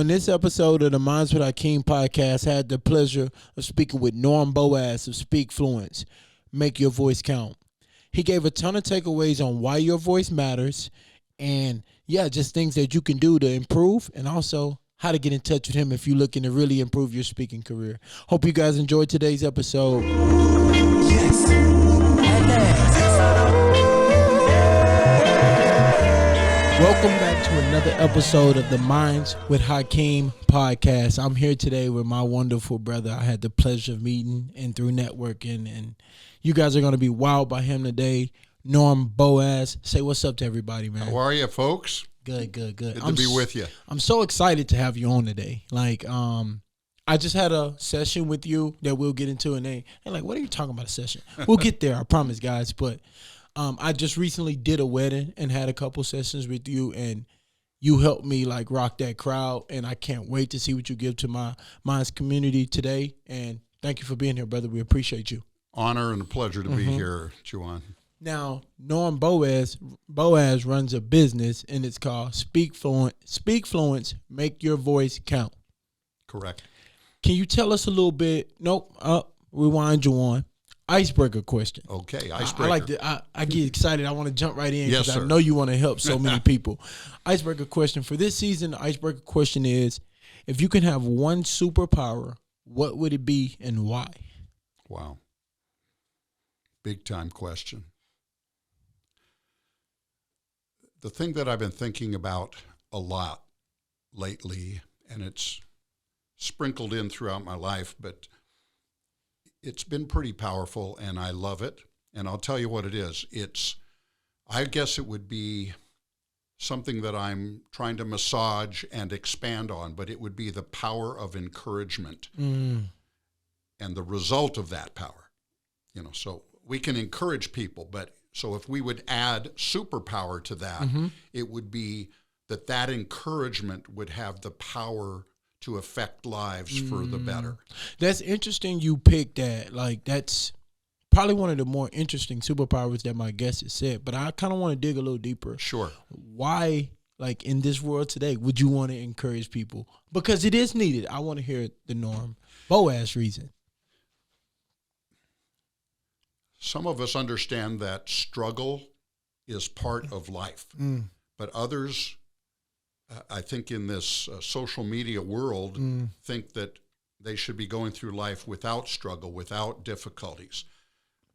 in this episode of the Minds with Hakeem Podcast, I had the pleasure of speaking with Norm Boaz of SpeakFluence. Make your voice count. He gave a ton of takeaways on why your voice matters and, just things that you can do to improve, and also how to get in touch with him if you're looking to really improve your speaking career. Hope you guys enjoyed today's episode. Yes. Welcome back to another episode of the Minds with Hakeem Podcast. I'm here today with my wonderful brother. I had the pleasure of meeting and through networking, and you guys are going to be wowed by him today. Norm Boaz. Say what's up to everybody, man. How are you, folks? Good. Good to be with you. I'm so excited to have you on today. I just had a session with you that we'll get into, and they're like, what are you talking about a session? We'll get there, I promise, guys. But I just recently did a wedding and had a couple sessions with you, and you helped me rock that crowd, and I can't wait to see what you give to my Minds community today. And thank you for being here, brother. We appreciate you. Honor and a pleasure to be here, Juwan. Now, Norm Boaz runs a business, and it's called SpeakFluence, Make Your Voice Count. Correct. Can you tell us a little bit? Rewind you on. Icebreaker question. Okay, icebreaker. I like that. I get excited. I want to jump right in because yes, I know you want to help so many people. Icebreaker question for this season. The icebreaker question is, if you can have one superpower, what would it be and why? Wow. Big time question. The thing that I've been thinking about a lot lately, and it's sprinkled in throughout my life, but it's been pretty powerful, and I love it. And I'll tell you what it is. I guess it would be something that I'm trying to massage and expand on, but it would be the power of encouragement and the result of that power. So we can encourage people, but so if we would add superpower to that, it would be that encouragement would have the power to affect lives for the better. That's interesting you picked that. That's probably one of the more interesting superpowers that my guest has said, but I kind of want to dig a little deeper. Sure. Why, in this world today, would you want to encourage people? Because it is needed. I want to hear the Norm Boaz reason. Some of us understand that struggle is part of life, but others, I think in this social media world, think that they should be going through life without struggle, without difficulties.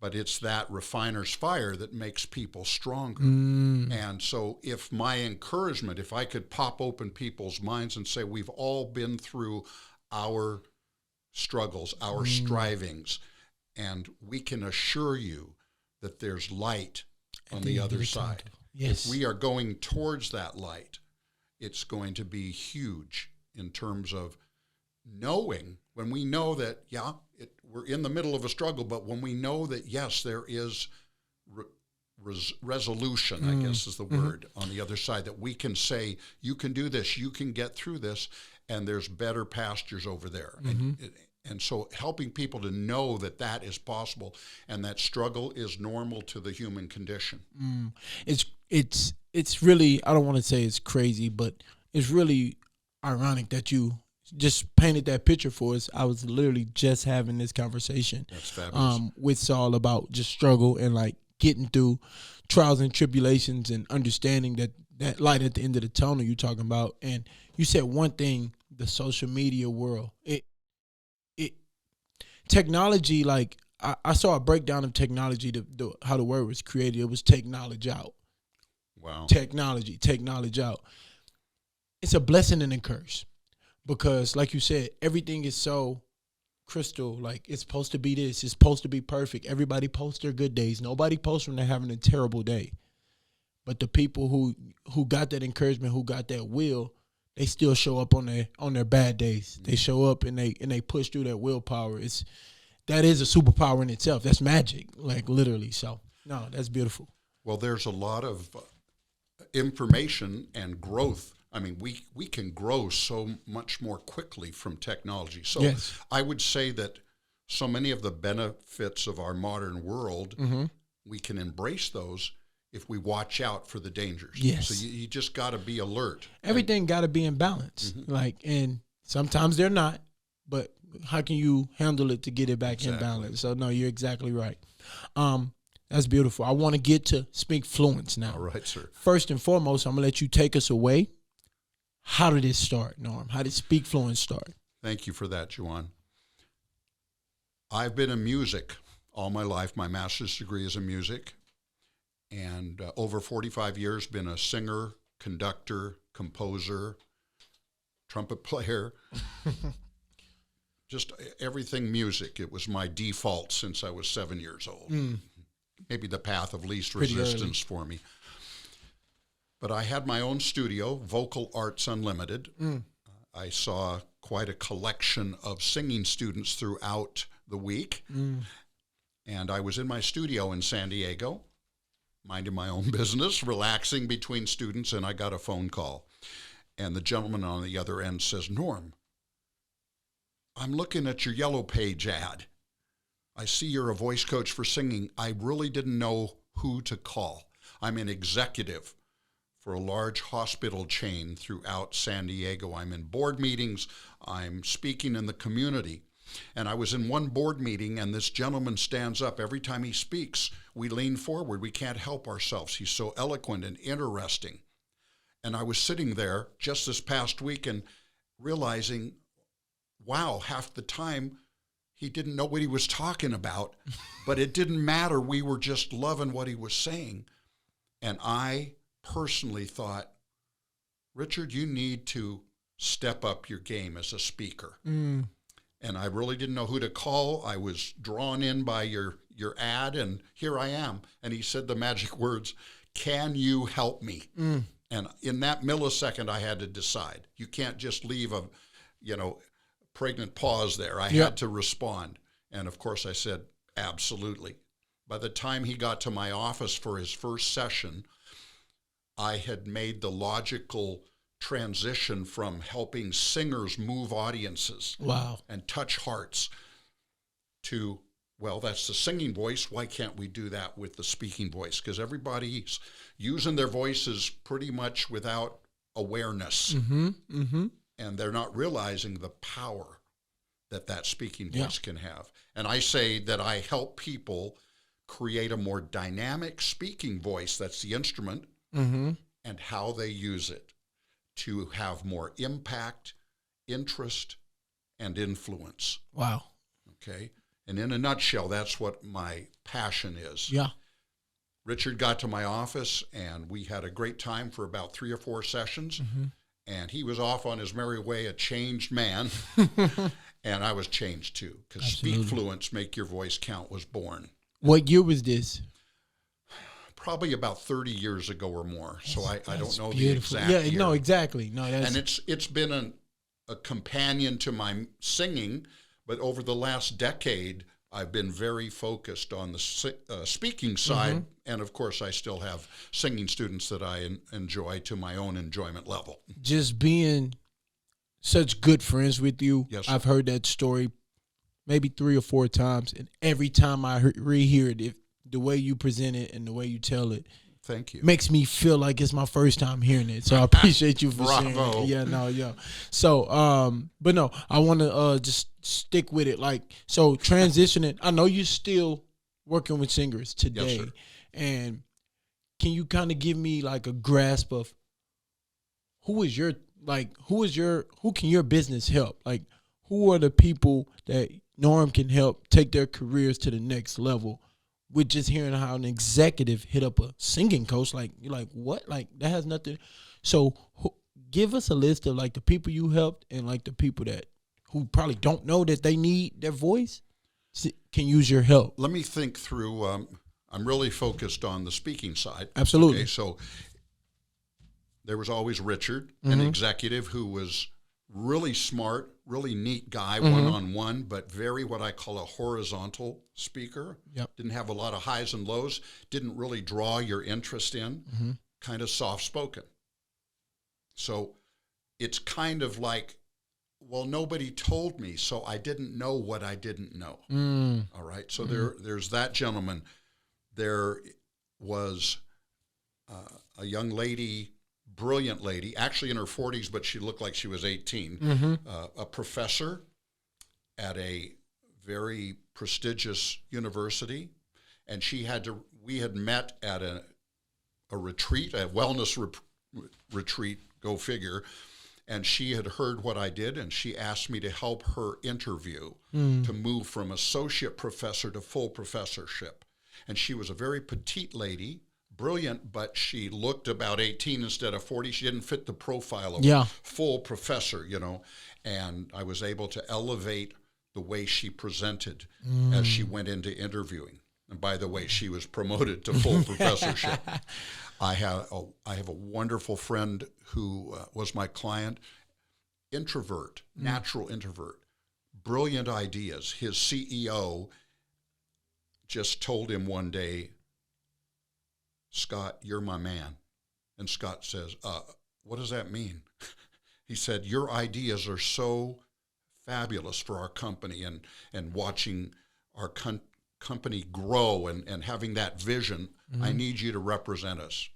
But it's that refiner's fire that makes people stronger. And so if my encouragement, if I could pop open people's minds and say, we've all been through our struggles, our strivings, and we can assure you that there's light on the other side. Yes. If we are going towards that light, it's going to be huge in terms of knowing, when we know that, we're in the middle of a struggle, but when we know that, yes, there is resolution, I guess is the word, on the other side, that we can say, you can do this, you can get through this, and there's better pastures over there. And so helping people to know that is possible and that struggle is normal to the human condition. It's really, I don't want to say it's crazy, but it's really ironic that you just painted that picture for us. I was literally just having this conversation with Saul about just struggle and getting through trials and tribulations and understanding that light at the end of the tunnel you're talking about. And you said one thing, the social media world, technology, I saw a breakdown of technology, how the word was created. It was take knowledge out. Wow. Technology out. It's a blessing and a curse because, like you said, everything is so crystal. It's supposed to be this. It's supposed to be perfect. Everybody posts their good days. Nobody posts when they're having a terrible day. But the people who got that encouragement, who got that will, they still show up on their bad days. They show up and they push through that willpower. That is a superpower in itself. That's magic, literally. So no, that's beautiful. Well, there's a lot of information and growth. I mean, we can grow so much more quickly from technology. So yes. I would say that so many of the benefits of our modern world, we can embrace those if we watch out for the dangers. Yes. So you just got to be alert. Everything got to be in balance. And sometimes they're not, but how can you handle it to get it back in balance? So no, you're exactly right. That's beautiful. I want to get to SpeakFluence now. All right, sir. First and foremost, I'm going to let you take us away. How did it start, Norm? How did SpeakFluence start? Thank you for that, Juwan. I've been in music all my life. My master's degree is in music. And over 45 years, been a singer, conductor, composer, trumpet player, just everything music. It was my default since I was 7 years old. Maybe the path of least resistance for me. But I had my own studio, Vocal Arts Unlimited. I saw quite a collection of singing students throughout the week. And I was in my studio in San Diego, minding my own business, relaxing between students, and I got a phone call. And the gentleman on the other end says, "Norm, I'm looking at your Yellow Page ad. I see you're a voice coach for singing. I really didn't know who to call. I'm an executive for a large hospital chain throughout San Diego. I'm in board meetings. I'm speaking in the community. And I was in one board meeting, and this gentleman stands up. Every time he speaks, we lean forward. We can't help ourselves. He's so eloquent and interesting." And I was sitting there just this past week and realizing, wow, half the time he didn't know what he was talking about, but it didn't matter. We were just loving what he was saying. And I personally thought, Richard, you need to step up your game as a speaker. And I really didn't know who to call. I was drawn in by your ad, and here I am. And he said the magic words, "Can you help me?" And in that millisecond, I had to decide. You can't just leave a, pregnant pause there. I had to respond. And of course, I said, absolutely. By the time he got to my office for his first session, I had made the logical transition from helping singers move audiences and touch hearts to, well, that's the singing voice. Why can't we do that with the speaking voice? Because everybody's using their voices pretty much without awareness. And they're not realizing the power that speaking voice can have. And I say that I help people create a more dynamic speaking voice, that's the instrument, and how they use it to have more impact, interest, and influence. Wow. Okay? And in a nutshell, that's what my passion is. Yeah. Richard got to my office, and we had a great time for about 3 or 4 sessions. And he was off on his merry way, a changed man. And I was changed too, because SpeakFluence, Make Your Voice Count, was born. What year was this? Probably about 30 years ago or more. So I don't know beautiful. The exact year. No, exactly. No, and it's been a companion to my singing, but over the last decade, I've been very focused on the speaking side, and of course, I still have singing students that I enjoy to my own enjoyment level. Just being such good friends with you, yes, I've heard that story maybe 3 or 4 times, and every time I rehear it, the way you present it and the way you tell it, thank you, makes me feel like it's my first time hearing it. So I appreciate you for sharing it. Yeah. So, but no, I want to just stick with it. Like, so transitioning, I know you're still working with singers today. Yes, sir. And can you kind of give me like a grasp of who can your business help? Like, who are the people that Norm can help take their careers to the next level? With just hearing how an executive hit up a singing coach, like, you're like, what? Like, that has nothing. So give us a list of like the people you helped and like the people who probably don't know that they need their voice can use your help. Let me think through. I'm really focused on the speaking side. Absolutely. Okay, so there was always Richard, an executive who was really smart, really neat guy, one-on-one, but very what I call a horizontal speaker. Yep. Didn't have a lot of highs and lows, didn't really draw your interest in, kind of soft-spoken. So it's kind of like, well, nobody told me, so I didn't know what I didn't know. All right, so there's that gentleman. There was a young lady, brilliant lady, actually in her 40s, but she looked like she was 18, a professor at a very prestigious university, and we had met at a retreat, a wellness retreat, go figure, and she had heard what I did, and she asked me to help her interview to move from associate professor to full professorship. And she was a very petite lady, brilliant, but she looked about 18 instead of 40. She didn't fit the profile of full professor, and I was able to elevate the way she presented as she went into interviewing. And by the way, she was promoted to full professorship. I have a wonderful friend who was my client, introvert, natural introvert, brilliant ideas. His CEO just told him one day, "Scott, you're my man." And Scott says, "What does that mean?" He said, "Your ideas are so fabulous for our company, and watching our company grow and having that vision. I need you to represent us."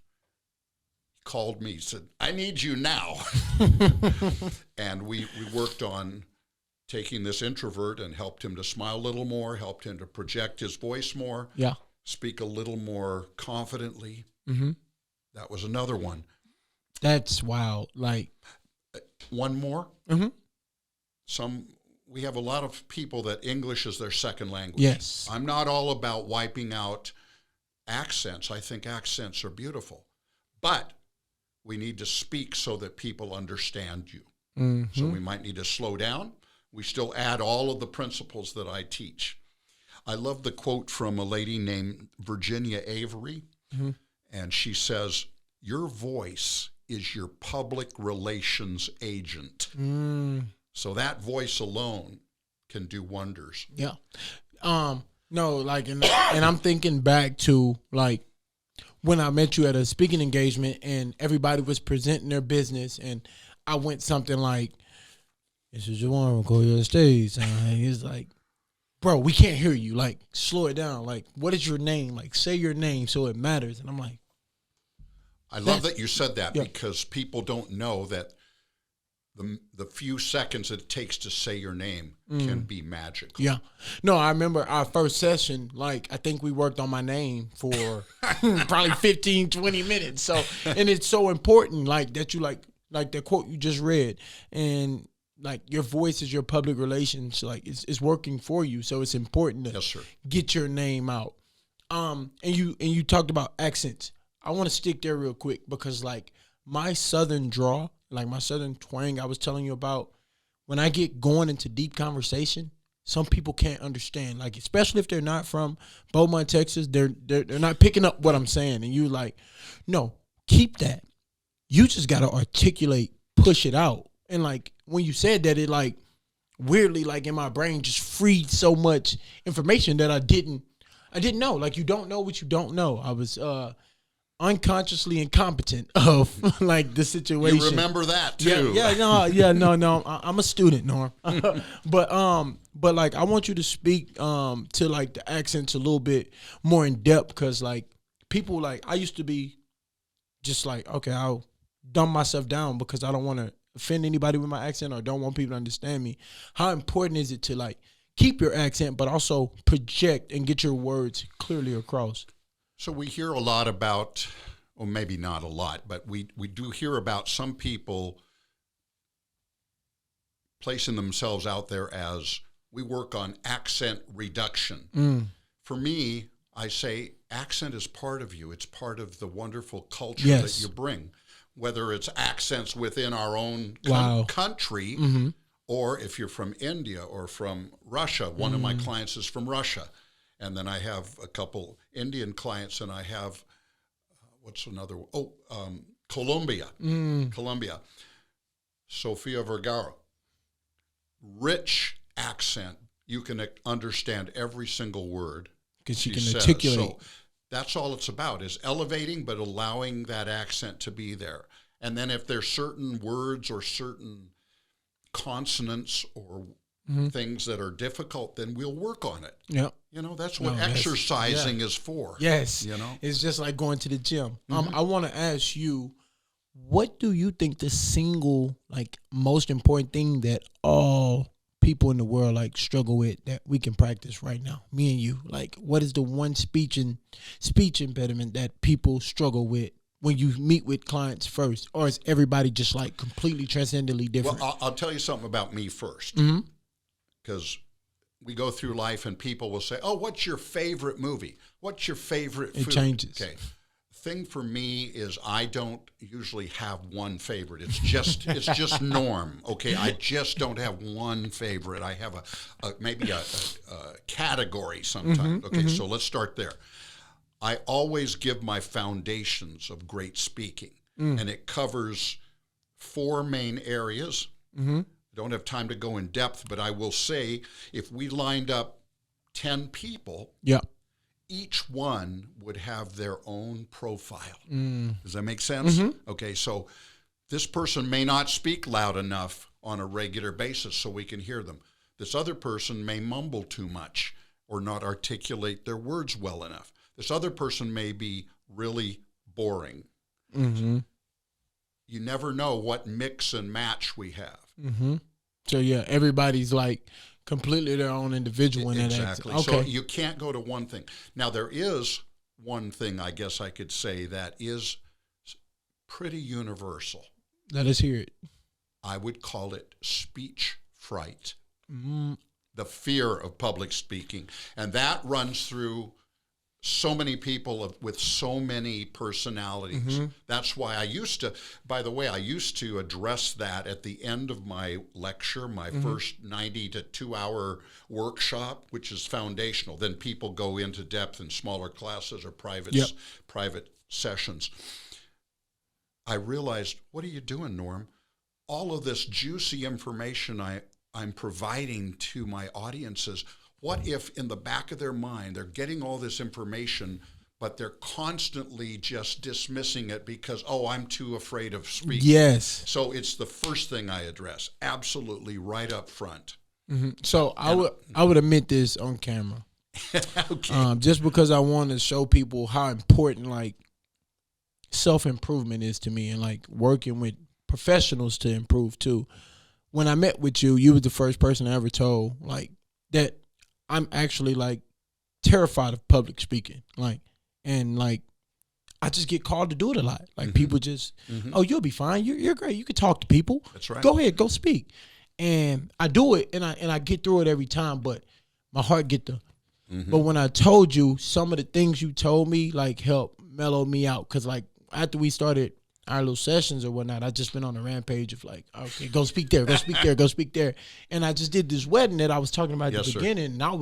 He called me, said, "I need you now." And we worked on taking this introvert and helped him to smile a little more, helped him to project his voice more, speak a little more confidently. That was another one. That's wild. Like, one more. We have a lot of people that English is their second language. Yes. I'm not all about wiping out accents. I think accents are beautiful. But we need to speak so that people understand you. So we might need to slow down. We still add all of the principles that I teach. I love the quote from a lady named Virginia Avery. And she says, "Your voice is your public relations agent." So that voice alone can do wonders. Yeah. No, like, and I'm thinking back to, like, when I met you at a speaking engagement and everybody was presenting their business, and I went something like, "This is Jawan, call you on the stage." He's like, "Bro, we can't hear you. Like, slow it down. Like, what is your name? Like, say your name so it matters." And I'm like, I love that you said that, because people don't know that the few seconds it takes to say your name can be magical. Yeah. No, I remember our first session, like, I think we worked on my name for probably 15, 20 minutes. So, and it's so important, like, that you like the quote you just read, and like, your voice is your public relations, like, it's working for you. So it's important to get your name out. And you talked about accents. I want to stick there real quick, because, like, my Southern draw, like my Southern twang I was telling you about, when I get going into deep conversation, some people can't understand. Like, especially if they're not from Beaumont, Texas, they're not picking up what I'm saying. And you like, no, keep that. You just got to articulate, push it out. And, like, when you said that, it, like, weirdly, like, in my brain just freed so much information that I didn't know. Like, you don't know what you don't know. I was unconsciously incompetent of, like, the situation. You remember that too. No. I'm a student, Norm. But like, I want you to speak to, like, the accents a little bit more in depth, because, like, people, like, I used to be just like, okay, I'll dumb myself down because I don't want to offend anybody with my accent, or don't want people to understand me. How important is it to, like, keep your accent but also project and get your words clearly across? So we hear a lot about, or maybe not a lot, but we do hear about some people placing themselves out there as, we work on accent reduction. For me, I say accent is part of you. It's part of the wonderful culture that you bring, whether it's accents within our own country, or if you're from India or from Russia. One of my clients is from Russia. And then I have a couple Indian clients, and I have, what's another one? Colombia. Colombia. Sofia Vergara. Rich accent. You can understand every single word. Because she can articulate. So that's all it's about, is elevating, but allowing that accent to be there. And then if there's certain words or certain consonants or things that are difficult, then we'll work on it. Yeah. That's what exercising is for. Yes. It's just like going to the gym. I want to ask you, what do you think the single, most important thing that all people in the world, struggle with that we can practice right now? Me and you. What is the one speech impediment that people struggle with when you meet with clients first? Or is everybody just, completely transcendently different? Well, I'll tell you something about me first. Because we go through life and people will say, oh, what's your favorite movie? What's your favorite food? It changes. Okay. Thing for me is I don't usually have one favorite. It's just Norm. Okay. I just don't have one favorite. I have maybe a category sometimes. Okay. So let's start there. I always give my foundations of great speaking, and it covers 4 main areas. I don't have time to go in depth, but I will say if we lined up 10 people, each one would have their own profile. Does that make sense? Okay, so this person may not speak loud enough on a regular basis so we can hear them. This other person may mumble too much or not articulate their words well enough. This other person may be really boring. You never know what mix and match we have. So everybody's completely their own individual in that. Exactly. Okay. So you can't go to one thing. Now there is one thing I guess I could say that is pretty universal. Let us hear it. I would call it speech fright. The fear of public speaking. And that runs through so many people with so many personalities. That's why I used to address that at the end of my lecture, my first 90 to 2 hour workshop, which is foundational. Then people go into depth in smaller classes or private sessions. I realized, what are you doing, Norm? All of this juicy information I'm providing to my audiences, what if in the back of their mind, they're getting all this information, but they're constantly just dismissing it because, I'm too afraid of speaking. Yes. So it's the first thing I address, absolutely right up front. So I would admit this on camera. Okay. Just because I want to show people how important, self-improvement is to me and, working with professionals to improve, too. When I met with you, you were the first person I ever told, that I'm actually terrified of public speaking. I just get called to do it a lot. People just, oh, you'll be fine. You're great. You can talk to people. That's right. Go ahead, go speak. And I do it and I get through it every time, but my heart get the, but when I told you some of the things you told me, helped mellow me out. Cause after we started our little sessions or whatnot, I just been on a rampage of okay, go speak there, go speak there, go speak there. And I just did this wedding that I was talking about at the beginning, and all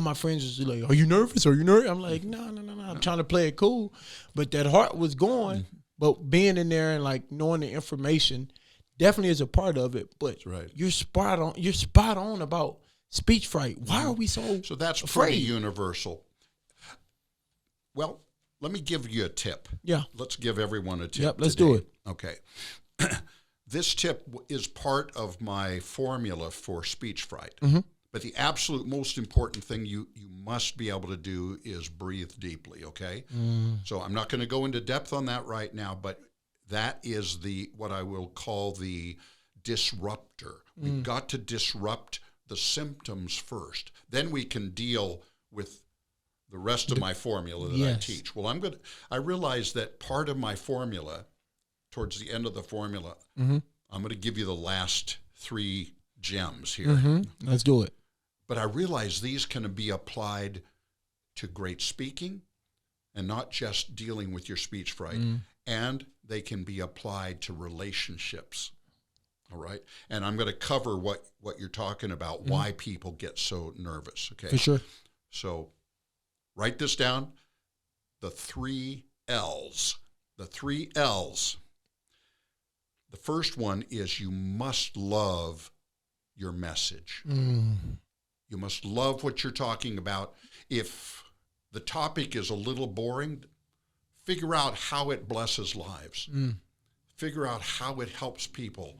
my friends was like, are you nervous? Are you nervous? I'm like, no. I'm trying to play it cool. But that heart was going, but being in there and knowing the information definitely is a part of it. But you're spot on about speech fright. Why are we so that's afraid? Pretty universal. Well, let me give you a tip. Yeah. Let's give everyone a tip. Yep, let's today. do it. Okay. This tip is part of my formula for speech fright. But the absolute most important thing you must be able to do is breathe deeply, okay? So I'm not going to go into depth on that right now, but that is what I will call the disruptor. We've got to disrupt the symptoms first. Then we can deal with the rest of my formula that I teach. Well, I realize that part of my formula, towards the end of the formula, I'm going to give you the last 3 gems here. Let's do it. But I realize these can be applied to great speaking and not just dealing with your speech fright. And they can be applied to relationships. All right. And I'm going to cover what you're talking about, why people get so nervous. Okay. For sure. So write this down. The 3 L's. The 3 L's. The first one is you must love your message. You must love what you're talking about. If the topic is a little boring, figure out how it blesses lives. Figure out how it helps people.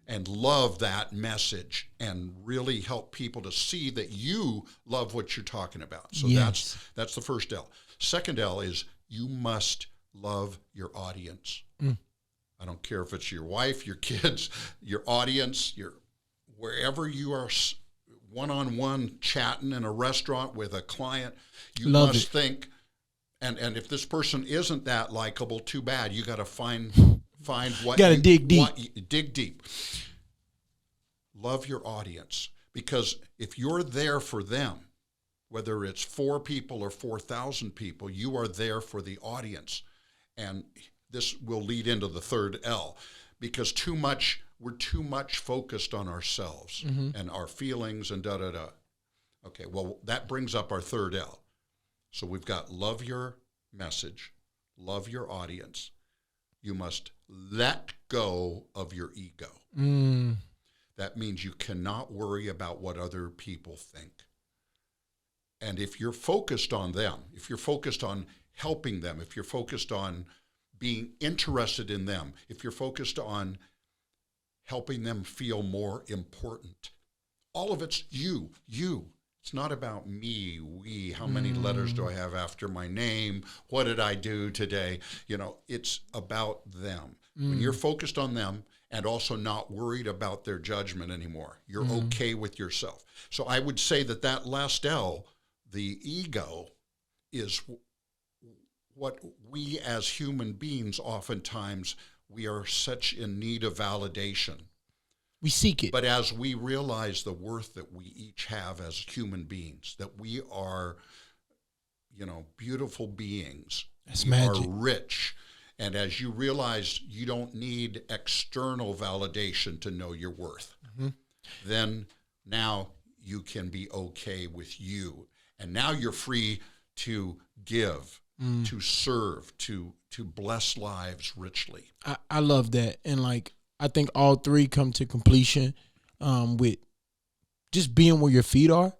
and love that message and really help people to see that you love what you're talking about. So that's the first L. Second L is you must love your audience. I don't care if it's your wife, your kids, your audience, wherever you are one-on-one chatting in a restaurant with a client, you must think, and if this person isn't that likable, too bad. You got to find what you got to dig deep. Dig deep. Love your audience, because if you're there for them, whether it's 4 people or 4,000 people, you are there for the audience. And this will lead into the third L, because we're too much focused on ourselves and our feelings and da-da-da. Okay, well, that brings up our third L. So we've got love your message, love your audience. You must let go of your ego. That means you cannot worry about what other people think. And if you're focused on them, if you're focused on helping them, if you're focused on being interested in them, if you're focused on helping them feel more important, all of it's you. It's not about me, we, how many letters do I have after my name? What did I do today? It's about them. When you're focused on them and also not worried about their judgment anymore, you're okay with yourself. So I would say that last L, the ego, is what we as human beings oftentimes, we are such in need of validation. We seek it. But as we realize the worth that we each have as human beings, that we are, beautiful beings. That's we magic. Are rich. And as you realize you don't need external validation to know your worth, then now you can be okay with you. And now you're free to give, to serve, to bless lives richly. I love that. And I think all 3 come to completion with just being where your feet are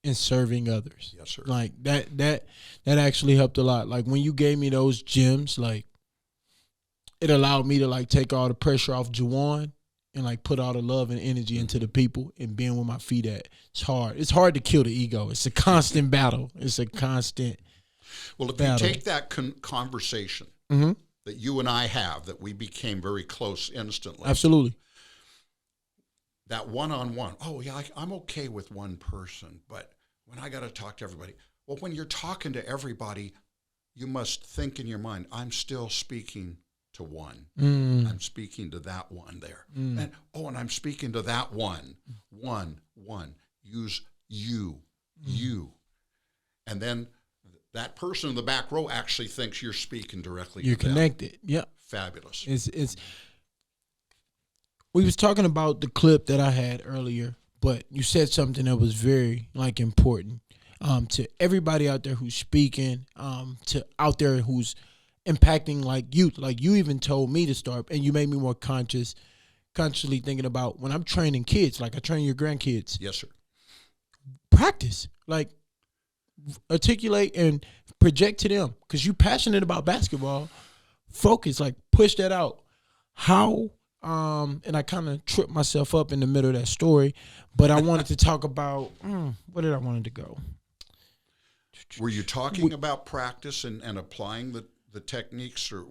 and serving others. Yes, sir. That actually helped a lot. When you gave me those gems, it allowed me to take all the pressure off Juwan and put all the love and energy into the people and being where my feet at. It's hard. It's hard to kill the ego. It's a constant battle. It's a constant Well, if battle. you take that conversation that you and I have, that we became very close instantly. Absolutely. That one-on-one, I'm okay with one person, but when I got to talk to everybody, well, when you're talking to everybody, you must think in your mind, I'm still speaking to one. I'm speaking to that one there. And I'm speaking to that one. One. Use you. And then that person in the back row actually thinks you're speaking directly You're to them. connected. Yep. Fabulous. We was talking about the clip that I had earlier, but you said something that was very important to everybody out there who's speaking, to out there who's impacting youth. You even told me to start, and you made me more consciously thinking about when I'm training kids, I train your grandkids. Yes, sir. Practice, articulate and project to them, because you're passionate about basketball. Focus, push that out. How, and I kind of tripped myself up in the middle of that story, but I wanted to talk about, where did I want it to go? Were you talking about practice and applying the techniques or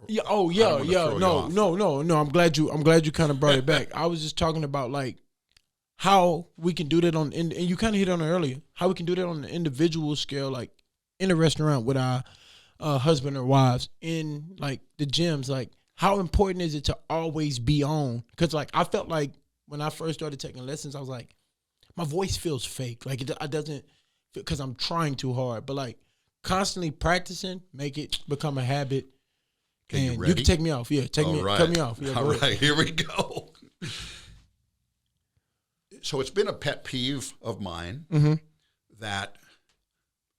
yeah, no. I'm glad you kind of brought it back. I was just talking about how we can do that and you kind of hit on it earlier, how we can do that on an individual scale, in a restaurant with our husband or wives, in the gyms. How important is it to always be on? Because I felt when I first started taking lessons, I was my voice feels fake. It doesn't, because I'm trying too hard. But constantly practicing, make it become a habit. Okay, and you ready? You can take me off. Yeah, cut me off. Yeah, all right, here we go. So it's been a pet peeve of mine that,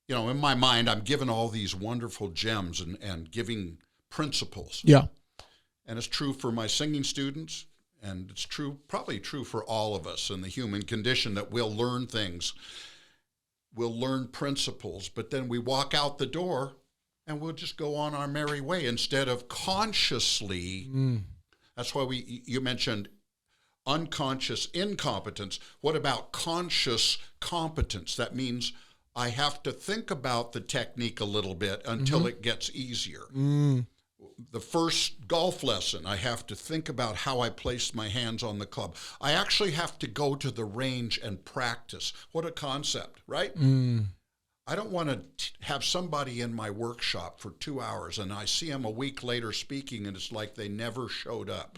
in my mind, I'm given all these wonderful gems and giving principles. Yeah. And it's true for my singing students, and it's probably true for all of us in the human condition, that we'll learn things. We'll learn principles, but then we walk out the door and we'll just go on our merry way instead of consciously. That's why you mentioned unconscious incompetence. What about conscious competence? That means I have to think about the technique a little bit until it gets easier. The first golf lesson, I have to think about how I place my hands on the club. I actually have to go to the range and practice. What a concept, right? I don't want to have somebody in my workshop for 2 hours and I see them a week later speaking and it's like they never showed up.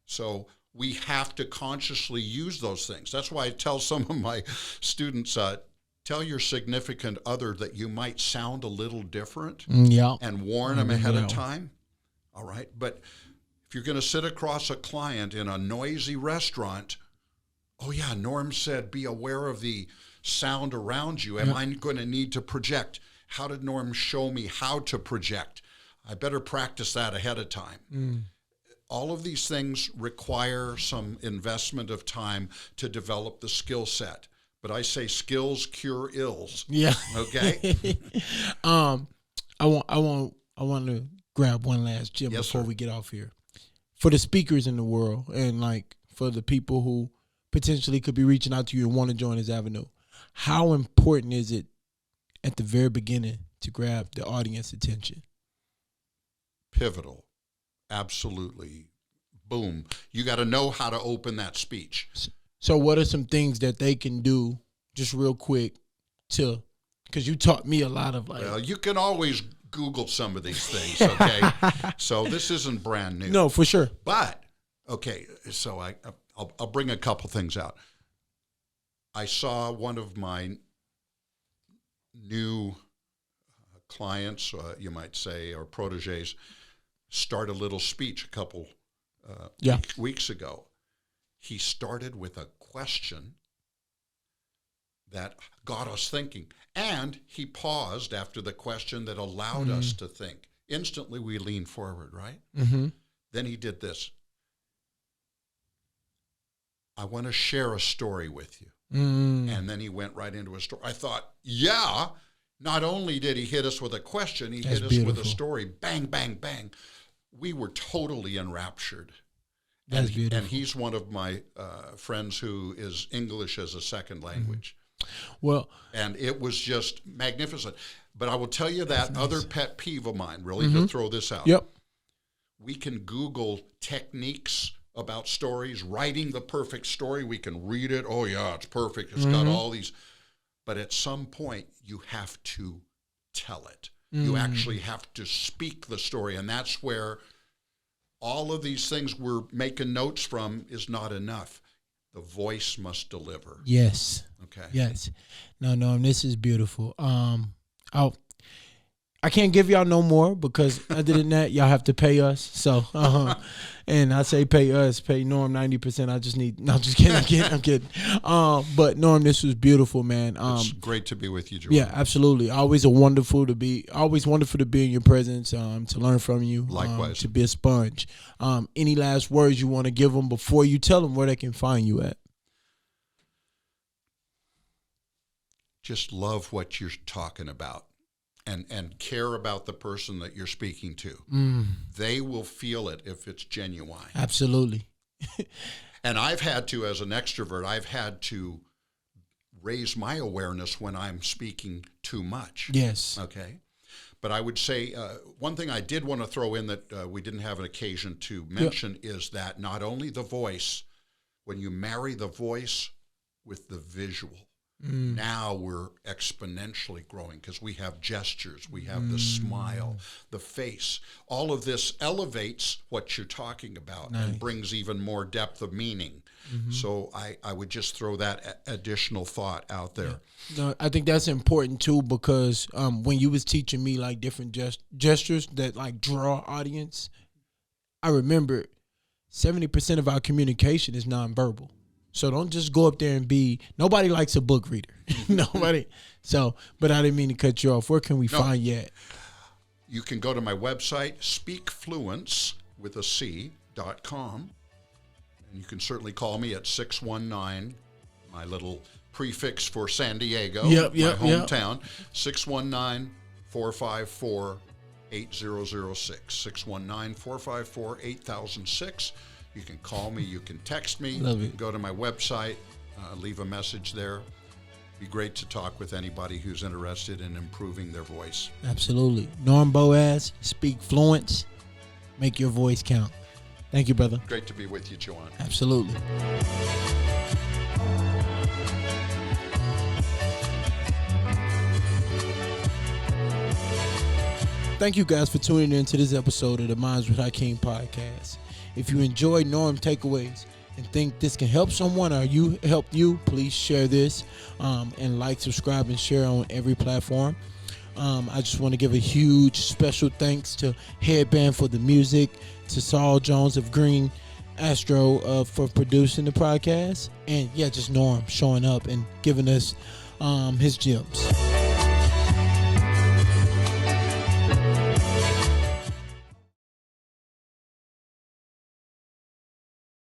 So we have to consciously use those things. That's why I tell some of my students, tell your significant other that you might sound a little different and warn them ahead of time. All right. But if you're going to sit across a client in a noisy restaurant, oh yeah, Norm said, be aware of the sound around you. Am I going to need to project? How did Norm show me how to project? I better practice that ahead of time. All of these things require some investment of time to develop the skill set. But I say skills cure ills. Yeah. Okay. I want to grab one last gem before we get off here. For the speakers in the world and like for the people who potentially could be reaching out to you and want to join this avenue, how important is it at the very beginning to grab the audience attention? Pivotal. Absolutely. Boom. You got to know how to open that speech. So what are some things that they can do just real quick because you taught me a lot of Well, you can always Google some of these things, okay? So this isn't brand new. No, for sure. But, okay, so I'll bring a couple things out. I saw one of my new clients, you might say, or proteges, start a little speech a couple weeks ago. He started with a question that got us thinking. And he paused after the question that allowed us to think. Instantly, we leaned forward, right? Then he did this. I want to share a story with you. And then he went right into a story. I thought, yeah, not only did he hit us with a question, he hit us with a story. Bang, bang, bang. We were totally enraptured. That's beautiful. And he's one of my friends who is English as a second language. Well, and it was just magnificent. But I will tell you that other pet peeve of mine, really, to throw this out. We can Google techniques about stories, writing the perfect story. We can read it. Oh, yeah, it's perfect. It's got all these. But at some point, you have to tell it. You actually have to speak the story. And that's where all of these things we're making notes from is not enough. The voice must deliver. Yes. Okay. Yes. No, this is beautiful. I can't give y'all no more because other than that, y'all have to pay us. So, and I say pay us, pay Norm 90%. I just need, no, just kidding. I'm kidding. But Norm, this was beautiful, man. It's great to be with you, Jordan. Yeah, absolutely. Always wonderful to be in your presence, to learn from you. Likewise. To be a sponge. Any last words you want to give them before you tell them where they can find you at? Just love what you're talking about. And care about the person that you're speaking to. They will feel it if it's genuine. Absolutely. And I've had to, as an extrovert, I've had to raise my awareness when I'm speaking too much. Yes. Okay. But I would say one thing I did want to throw in that we didn't have an occasion to mention is that not only the voice, when you marry the voice with the visual, now we're exponentially growing because we have gestures, we have the smile, the face. All of this elevates what you're talking about and brings even more depth of meaning. So I would just throw that additional thought out there. No, I think that's important too because when you was teaching me like different gestures that like draw audience, I remember 70% of our communication is nonverbal. So don't just go up there and nobody likes a book reader. Nobody. So, but I didn't mean to cut you off. Where can we find you at? You can go to my website, SpeakFluence.com. And you can certainly call me at 619, my little prefix for San Diego, my hometown, 619-454-8006, 619-454-8006. You can call me. You can text me. Love it. Go to my website. Leave a message there. Be great to talk with anybody who's interested in improving their voice. Absolutely. Norm Boaz, SpeakFluence. Make your voice count. Thank you, brother. Great to be with you, Joanne. Absolutely. Thank you guys for tuning in to this episode of the Minds with Hakeem Podcast. If you enjoyed Norm Takeaways and think this can help someone or help you, please share this and like, subscribe, and share on every platform. I just want to give a huge special thanks to Headband for the music, to Saul Jones of Green Astro for producing the podcast, and just Norm showing up and giving us his gems.